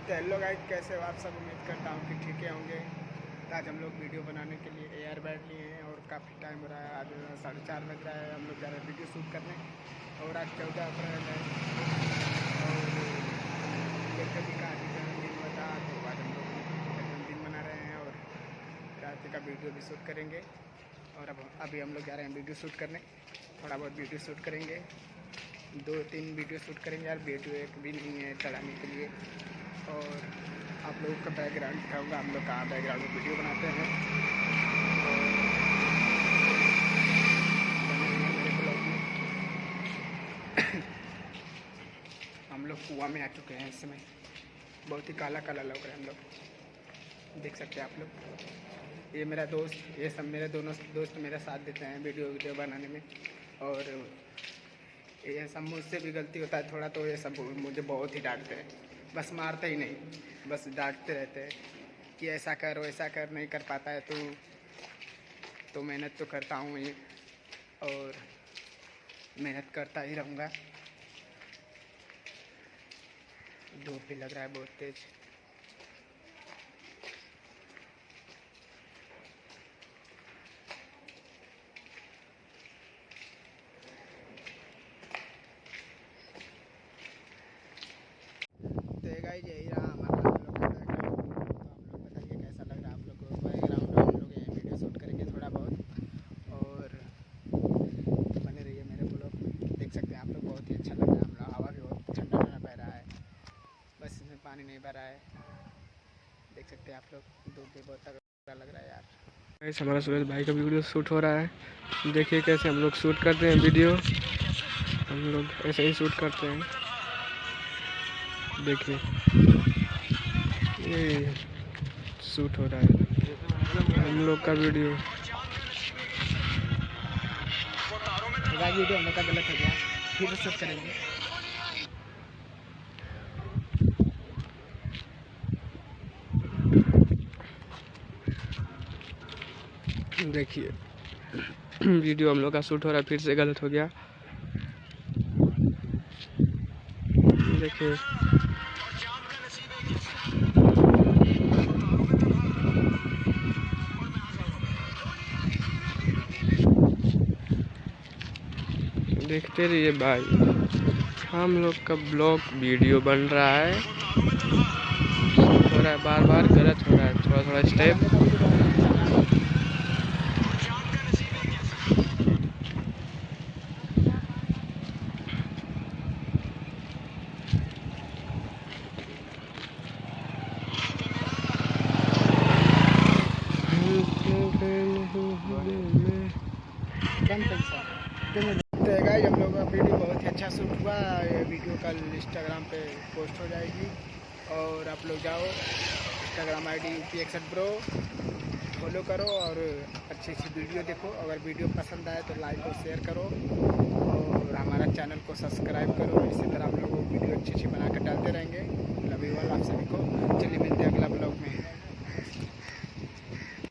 तो hello guys, कैसे हो आप सब। उम्मीद करता हूँ कि ठीक है होंगे। आज हम लोग वीडियो बनाने के लिए एयर बैग लिए हैं और काफ़ी टाइम हो रहा है। आज 4:30 बज रहा है, हम लोग जा रहे हैं वीडियो शूट करने। और आज 14 अप्रैल है और कभी का दिन बता, तो आज हम लोग जन्मदिन मना रहे हैं और रात का वीडियो भी शूट करेंगे। और अब अभी हम लोग जा रहे हैं वीडियो शूट करने। थोड़ा बहुत वीडियो शूट करेंगे, 2-3 वीडियो शूट करेंगे यार। वीडियो एक भी नहीं है चढ़ाने के लिए। और आप लोगों का बैकग्राउंड दिखाऊंगा, हम लोग कहाँ बैकग्राउंड में वीडियो बनाते हैं। और बने रहिए मेरे ब्लॉग में। हम लोग कुआं में आ चुके हैं इस समय। बहुत ही काला काला लग रहा है हम लोग, देख सकते हैं आप लोग। ये मेरा दोस्त, ये सब मेरे दोनों दोस्त मेरा साथ देते हैं वीडियो बनाने में। और ये सब मुझसे भी गलती होता है थोड़ा, तो ये सब मुझे बहुत ही डांटते हैं। बस मारते ही नहीं, बस डांटते रहते हैं कि ऐसा कर वैसा कर, नहीं कर पाता है तो मेहनत तो करता हूँ ये और मेहनत करता ही रहूँगा। धूप भी लग रहा है बहुत तेज। तो गाइस, यही रहा हमारा हम लोग का बैकग्राउंड। तो आप लोग बताइए कैसा लग रहा है आप लोग को बैकग्राउंड। हम लोग ये वीडियो शूट करेंगे थोड़ा बहुत और बने रहिए मेरे ब्लॉग में। देख सकते हैं आप लोग, बहुत ही अच्छा लग रहा है। हम लोग हवा भी बहुत ठंडा ठंडा बह रहा है, बस इसमें पानी नहीं भरा है। देख सकते हैं आप लोग, धूप भी बहुत तगड़ा लग रहा है यार। गाइस, हमारा सूरज भाई का वीडियो शूट हो रहा है। देखिए कैसे हम लोग शूट करते हैं वीडियो। हम लोग ऐसे ही शूट करते हैं, देखिए ये शूट हो रहा है हम लोग का वीडियो। वीडियो हम लोग का गलत हो गया, फिर शूट करेंगे। देखिए वीडियो हम लोग का शूट हो रहा है, फिर से गलत हो गया। देखिए देखते रहिए भाई, हम लोग का ब्लॉग वीडियो बन रहा है। शूट हो रहा है, बार बार गलत हो रहा है, थोड़ा थोड़ा स्टेप। तो गाइस, हम लोग का वीडियो बहुत ही अच्छा शूट हुआ। ये वीडियो कल इंस्टाग्राम पे पोस्ट हो जाएगी और आप लोग जाओ इंस्टाग्राम ID UP61Bro फॉलो करो और अच्छी अच्छी वीडियो देखो। अगर वीडियो पसंद आए तो लाइक और शेयर करो और हमारा चैनल को सब्सक्राइब करो। इसी तरह हम लोग वीडियो अच्छी अच्छी बना कर डालते रहेंगे। लव यू ऑल, आप सभी को। चलिए मिलते हैं अगला